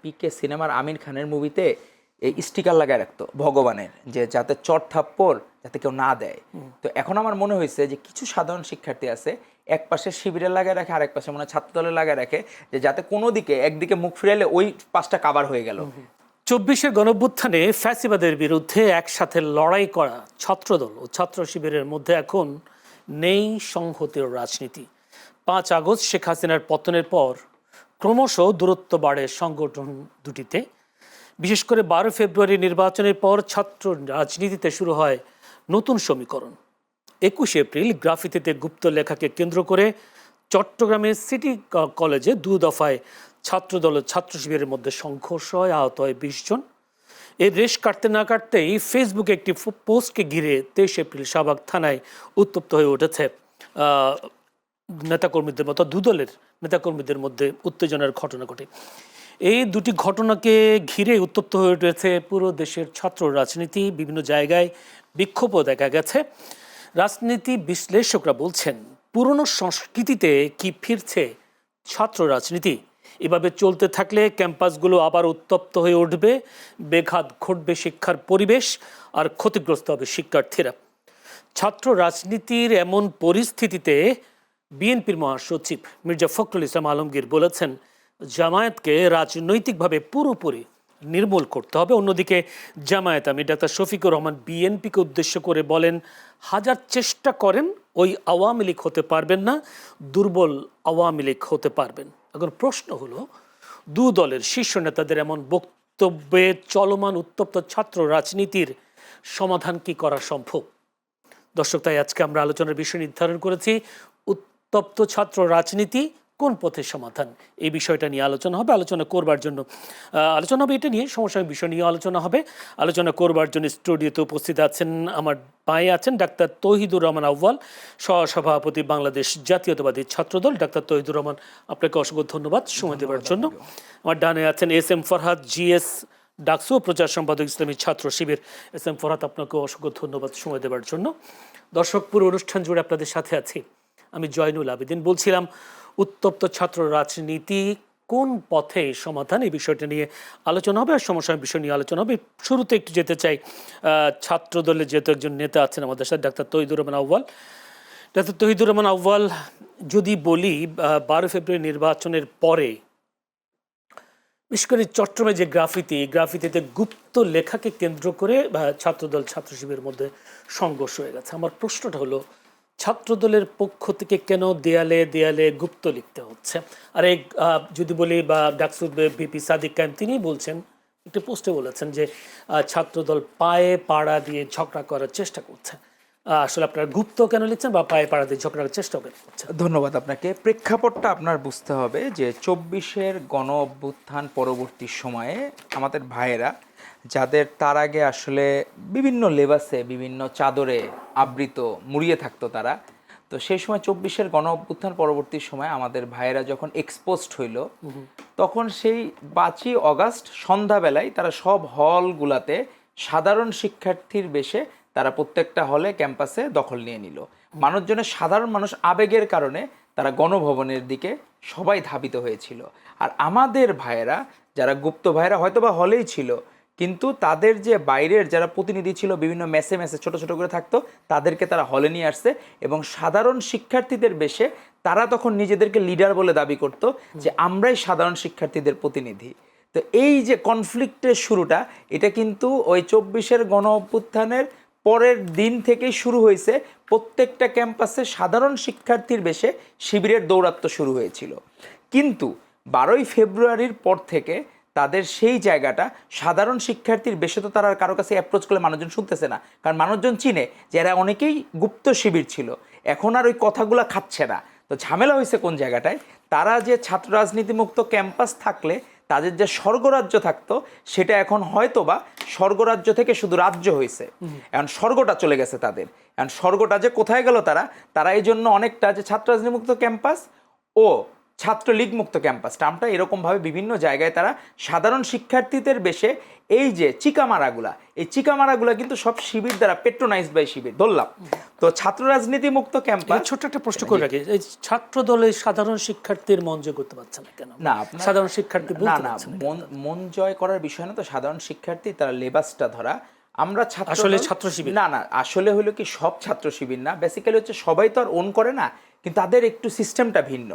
পিকে সিনেমার আমির খানের মুভিতে এই স্টিকার লাগায় রাখতো ভগবানের, যে যাতে চট থাপ্পড় যাতে কেউ না দেয়। তো এখন আমার মনে হয়েছে যে কিছু সাধারণ শিক্ষার্থী আছে এক পাশে শিবিরে লাগায় রাখে, আরেক পাশে মনে হয় ছাত্রদলে লাগায় রাখে, যে যাতে কোনো দিকে একদিকে মুখ ফিরাইলে ওই পাশটা কাভার হয়ে গেল। 24-এর গণঅভ্যুত্থানে ফ্যাসিবাদের বিরুদ্ধে একসাথে লড়াই করা ছাত্রদল ও ছাত্র শিবিরের মধ্যে এখন নেই সংহতির রাজনীতি। 5 আগস্ট শেখ হাসিনার পতনের পর ক্রমশ দূরত্ব বাড়ে সংগঠন দুটিতে। বিশেষ করে 12 ফেব্রুয়ারি নির্বাচনের পর ছাত্র রাজনীতিতে শুরু হয় নতুন সমীকরণ। 21 এপ্রিল গ্রাফিতিতে গুপ্ত লেখাকে কেন্দ্র করে চট্টগ্রামের সিটি কলেজে 2 দফায় ছাত্রদল ও ছাত্র শিবিরের মধ্যে সংঘর্ষ হয়, আহত হয় 20 জন। এর রেশ কাটতে না কাটতেই ফেসবুকে একটি পোস্টকে ঘিরে 23 এপ্রিল শাহবাগ থানায় উত্তপ্ত হয়ে উঠেছে নেতাকর্মীদের মতো দুদলের নেতাকর্মীদের মধ্যে উত্তেজনার ঘটনা ঘটে। এই দুটি ঘটনাকে ঘিরে উত্তপ্ত হয়ে উঠেছে পুরো দেশের ছাত্র রাজনীতি। বিভিন্ন জায়গায় বিক্ষোভও দেখা গেছে। রাজনীতি বিশ্লেষকরা বলছেন, পুরনো সংস্কৃতিতে কি ফিরছে ছাত্র রাজনীতি? এভাবে চলতে থাকলে ক্যাম্পাসগুলো আবার উত্তপ্ত হয়ে উঠবে, বেঘাত ঘটবে শিক্ষার পরিবেশ, আর ক্ষতিগ্রস্ত হবে শিক্ষার্থীরা। ছাত্র রাজনীতির এমন পরিস্থিতিতে বিএনপির মহাসচিব মির্জা ফখরুল ইসলাম আলমগীর বলেছেন, জামায়াতকে রাজনৈতিকভাবে পুরোপুরি নির্মূল করতে হবে। অন্যদিকে জামায়াত আমির ডাক্তার শফিকুর রহমান বিএনপিকে উদ্দেশ্য করে বলেন, হাজার চেষ্টা করেন ওই আওয়ামী লীগ হতে পারবেন না, দুর্বল আওয়ামী লীগ হতে পারবেন। এখন প্রশ্ন হলো, দু দলের শীর্ষ নেতাদের এমন বক্তব্যে চলমান উত্তপ্ত ছাত্র রাজনীতির সমাধান কি করা সম্ভব? দর্শক, তাই আজকে আমরা আলোচনার বিষয় নির্ধারণ করেছি উত্তপ্ত ছাত্র রাজনীতি কোন পথে সমাধান। এই বিষয়টা নিয়ে আলোচনা হবে। আলোচনা করবার জন্য এটা নিয়ে সমসাময়িক বিষয় নিয়ে আলোচনা করবার জন্য স্টুডিওতে উপস্থিত আছেন, আমার পায়ে আছেন ডাক্তার তৌহিদুর রহমান আউয়াল, সহসভাপতি বাংলাদেশ জাতীয়তাবাদী ছাত্রদল। ডাক্তার তৌহিদুর রহমান, আপনাকে অসংখ্য ধন্যবাদ সময় দেওয়ার জন্য। আমার ডানে আছেন S M Farhad, GS DUCSU প্রচার সম্পাদক ইসলামী ছাত্র শিবির। এস এম ফরহাদ, আপনাকে অসংখ্য ধন্যবাদ সময় দেওয়ার জন্য। দর্শক, পুরো অনুষ্ঠান জুড়ে আপনাদের সাথে আছি আমি জয়নুল আবেদিন। বলছিলাম, উত্তপ্ত ছাত্র রাজনীতি কোন পথে সমাধান, এই বিষয়টা নিয়ে আলোচনা হবে আর সমসাময়িক বিষয় নিয়ে আলোচনা হবে। শুরুতে একটু যেতে চাই ছাত্র দলের যেহেতু একজন নেতা আছেন আমাদের সাথে, ডাক্তার তৌহিদুর রহমান আউয়াল। ডাক্তার তৌহিদুর রহমান আউয়াল, যদি বলি 12 ফেব্রুয়ারি নির্বাচনের পরে বিশেষ করে চট্টগ্রামে যে গ্রাফিতিতে গুপ্ত লেখাকে কেন্দ্র করে ছাত্রদল ছাত্র শিবিরের মধ্যে সংঘর্ষ হয়ে গেছে। আমার প্রশ্নটা হলো, ছাত্রদলের পক্ষ থেকে কেন দেয়ালে দেয়ালে গুপ্ত লিখতে হচ্ছে? আর এই যদি বলি ডাকসুর ভিপি সাদিক কায়েম, তিনি বলছেন, একটি পোস্টে বলেছেন যে ছাত্রদল পায়ে পাড়া দিয়ে ঝগড়া করার চেষ্টা করছে। আসলে আপনারা গুপ্ত কেন লিখছেন বা পায়ে পাড়া দিয়ে ঝগড়ার চেষ্টা করছেন? ধন্যবাদ আপনাকে। প্রেক্ষাপটটা আপনার বুঝতে হবে যে 24-এর গণ অভ্যুত্থান পরবর্তী সময়ে আমাদের ভাইয়েরা, যাদের তার আগে আসলে বিভিন্ন লেবাসে বিভিন্ন চাদরে আবৃত মুড়িয়ে থাকতো তারা, তো সেই সময় 24-এর গণ অভ্যুত্থান পরবর্তী সময় আমাদের ভাইয়েরা যখন এক্সপোজড হইল, তখন সেই 5ই অগাস্ট সন্ধ্যাবেলায় তারা সব হলগুলাতে সাধারণ শিক্ষার্থীর বেশে তারা প্রত্যেকটা হলে ক্যাম্পাসে দখল নিয়ে নিল। মানুষজনের, সাধারণ মানুষ আবেগের কারণে তারা গণভবনের দিকে সবাই ধাবিত হয়েছিল। আর আমাদের ভাইয়েরা, যারা গুপ্ত ভাইয়েরা হয়তো বা হলেই ছিল, কিন্তু তাদের যে বাইরের যারা প্রতিনিধি ছিল বিভিন্ন মেসে ছোট ছোট করে থাকতো, তাদেরকে তারা হলে নিয়ে আসছে এবং সাধারণ শিক্ষার্থীদের বেশে তারা তখন নিজেদেরকে লিডার বলে দাবি করত যে আমরাই সাধারণ শিক্ষার্থীদের প্রতিনিধি। তো এই যে কনফ্লিক্টের শুরুটা, এটা কিন্তু ওই 24-এর গণ অভ্যুত্থানের পরের দিন থেকেই শুরু হয়েছে। প্রত্যেকটা ক্যাম্পাসে সাধারণ শিক্ষার্থীর বেশে শিবিরের দৌরাত্ম্য শুরু হয়েছিল, কিন্তু 12ই ফেব্রুয়ারির পর থেকে তাদের সেই জায়গাটা সাধারণ শিক্ষার্থীর বেশে তো তারা কারো কাছে অ্যাপ্রোচ করলে মানুষজন শুনতেছে না, কারণ মানুষজন চিনে যে এরা অনেকেই গুপ্ত শিবির ছিল। এখন আর ওই কথাগুলো খাচ্ছে না। তো ঝামেলা হয়েছে কোন জায়গাটায়, তারা যে ছাত্র রাজনীতিমুক্ত ক্যাম্পাস থাকলে তাদের যে স্বর্গরাজ্য থাকতো, সেটা এখন হয়তো বা স্বর্গরাজ্য থেকে শুধু রাজ্য হয়েছে। এখন স্বর্গটা চলে গেছে তাদের। এখন স্বর্গটা যে কোথায় গেল, তারা এই জন্য অনেকটা যে ছাত্র রাজনীতিমুক্ত ক্যাম্পাস ও ছাত্রলীগ মুক্ত ক্যাম্পাস টার্মটা এরকমভাবে বিভিন্ন জায়গায় তারা সাধারণ শিক্ষার্থীদের বেশে এই যে চিকামারাগুলা, এই চিকামারাগুলা কিন্তু সব শিবির দ্বারা পেট্রোনাইজড বাই শিবির ধরলাম। তো ছাত্র রাজনীতি মুক্ত ক্যাম্পাস, ছোট্ট একটা প্রশ্ন করে রাখি, এই ছাত্র দলে সাধারণ শিক্ষার্থীর মন জয় করতে পারছে না কেন? না সাধারণ শিক্ষার্থী না না মন জয় করার বিষয় না, তো সাধারণ শিক্ষার্থী তারা লেবাসটা ধরা। আমরা আসলে ছাত্র শিবির না আসলে হলো কি সব ছাত্র শিবির না, বেসিক্যালি হচ্ছে সবাই তো আর ওন করে না, কিন্তু তাদের একটু সিস্টেমটা ভিন্ন।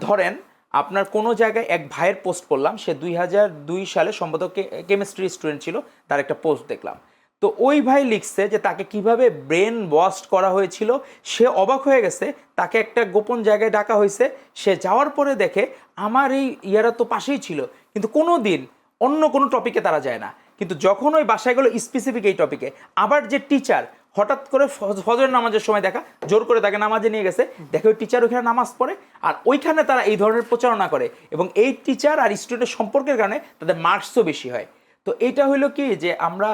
ধরেন আপনার কোনো জায়গায় এক ভাইয়ের পোস্ট করলাম, সে 2002 সালে সম্ভবত কেমিস্ট্রি স্টুডেন্ট ছিল, তার একটা পোস্ট দেখলাম। তো ওই ভাই লিখছে যে তাকে কিভাবে ব্রেন ওয়াশ করা হয়েছিল, সে অবাক হয়ে গেছে। তাকে একটা গোপন জায়গায় ডাকা হয়েছে, সে যাওয়ার পরে দেখে আমার এই ইয়ারা তো পাশেই ছিল, কিন্তু কোনো দিন অন্য কোনো টপিকে তারা যায় না। কিন্তু যখন ওই বাসায় গেলো স্পেসিফিক এই টপিকে, আবার যে টিচার হঠাৎ করে ফজরের নামাজের সময় দেখা জোর করে তাকে নামাজে নিয়ে গেছে, দেখে ওই টিচার ওইখানে নামাজ পড়ে, আর ওইখানে তারা এই ধরনের প্রচারণা করে, এবং এই টিচার আর স্টুডেন্টের সম্পর্কের কারণে তাদের মার্কসও বেশি হয়। তো এইটা হইলো কি যে আমরা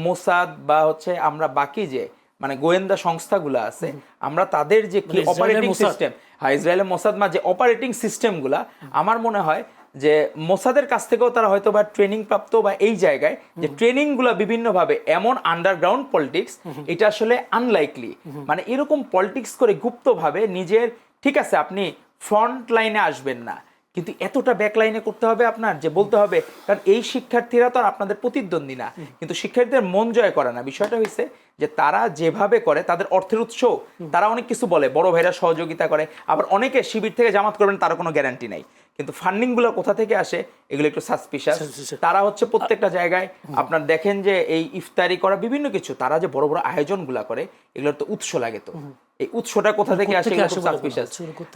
মোসাদ বা হচ্ছে আমরা বাকি যে মানে গোয়েন্দা সংস্থাগুলো আছে, আমরা তাদের যে কি অপারেটিং সিস্টেম, হ্যাঁ ইসরায়েলের মোসাদ যে অপারেটিং সিস্টেমগুলা, আমার মনে হয় যে মোসাদের কাছ থেকেও তারা হয়তো বা ট্রেনিং প্রাপ্ত, বা এই জায়গায় যে ট্রেনিংগুলো বিভিন্নভাবে এমন আন্ডারগ্রাউন্ড পলিটিক্স, এটা আসলে আনলাইকলি। মানে এরকম পলিটিক্স করে গুপ্তভাবে নিজের, ঠিক আছে আপনি ফ্রন্ট লাইনে আসবেন না, কিন্তু এতটা ব্যাক লাইনে করতে হবে আপনার, যে বলতে হবে, কারণ এই শিক্ষার্থীরা তো আর আপনাদের প্রতিদ্বন্দ্বী না, কিন্তু শিক্ষার্থীদের মন জয় করে না। বিষয়টা হয়েছে যে তারা যেভাবে করে, তাদের অর্থের উৎস, তারা অনেক কিছু বলে, বড় ভাইরা সহযোগিতা করে, আবার অনেকে শিবির থেকে জামাত করবেন তার কোনো গ্যারান্টি নাই, কিন্তু ফান্ডিং গুলো কোথা থেকে আসে এগুলো একটু সাসপিশাস। তারা হচ্ছে প্রত্যেকটা জায়গায় আপনার দেখেন যে এই ইফতারি করা বিভিন্ন কিছু, তারা যে বড় বড় আয়োজনগুলা করে, এগুলোর তো উৎস লাগে, তো এই উৎসটা কোথা থেকে আসে এগুলো খুব সাসপিশাস।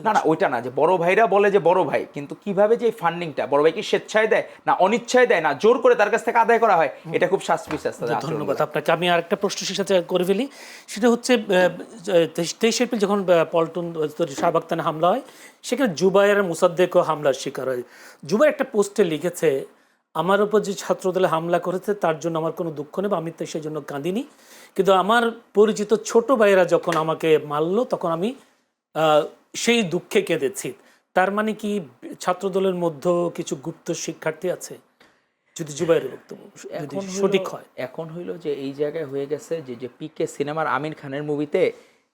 না ওইটা না যে বড় ভাইরা বলে যে বড় ভাই, কিন্তু কিভাবে যে ফান্ডিংটা বড় ভাই কি স্বেচ্ছায় দেয় না অনিচ্ছায় দেয় না জোর করে তার কাছ থেকে আদায় করা হয়, এটা খুব সাসপিশাস। ধন্যবাদ আপনাকে। আমি আরেকটা প্রশ্ন সাথে করে ফেলি, সেটা হচ্ছে 23 এপ্রিল যখন পল্টন শাহবাগ থানায় হামলা হয়, সেখানে জুবায়ের মুসাদ্দেকও হামলার শিকার হয়। জুবায়ের একটা পোস্টে লিখেছে, আমার উপর যে ছাত্রদলে হামলা করেছে তার জন্য আমার কোনো দুঃখ নেই, আমি তো সেই জন্য কাঁদিনি, কিন্তু আমার পরিচিত ছোট ভাইয়েরা যখন আমাকে মারলো তখন আমি সেই দুঃখে কেঁদেছি। তার মানে কি ছাত্রদলের মধ্যে কিছু গুপ্ত শিক্ষার্থী আছে? যদি জুবাইরের বক্তব্য সঠিক হয়, এখন হইলো যে এই জায়গায় হয়ে গেছে যে পিকে সিনেমার আমির খানের মুভিতে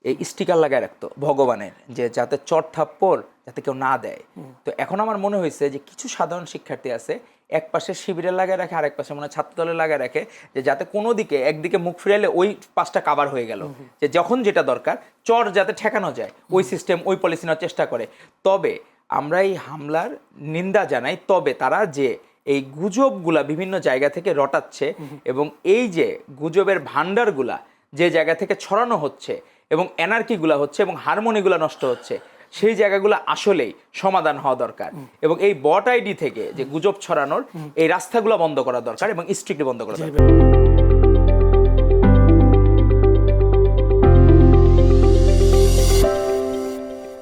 এই স্টিকার লাগায় রাখতো ভগবানের, যে যাতে চট থাপ্পড় যাতে কেউ না দেয়। তো এখন আমার মনে হয়েছে যে কিছু সাধারণ শিক্ষার্থী আছে, এক পাশে শিবিরের লাগায় রাখে, আরেক পাশে মনে হয় ছাত্রদলের লাগায় রাখে, যে যাতে কোনো দিকে একদিকে মুখ ফিরাইলে ওই পাশটা কাভার হয়ে গেল, যে যখন যেটা দরকার চর যাতে ঠেকানো যায়, ওই সিস্টেম ওই পলিসি নেওয়ার চেষ্টা করে। তবে আমরা এই হামলার নিন্দা জানাই, তবে তারা যে এই গুজবগুলা বিভিন্ন জায়গা থেকে রটাচ্ছে, এবং এই যে গুজবের ভান্ডারগুলা যে জায়গা থেকে ছড়ানো হচ্ছে, এবং এনার্কিগুলা হচ্ছে, এবং হারমোনিগুলা নষ্ট হচ্ছে, সেই জায়গাগুলো আসলেই সমাধান হওয়া দরকার, এবং এই বট আইডি থেকে যে গুজব ছড়ানোর এই রাস্তাগুলো বন্ধ করা দরকার, এবং স্ট্রিক্টলি বন্ধ করা দরকার।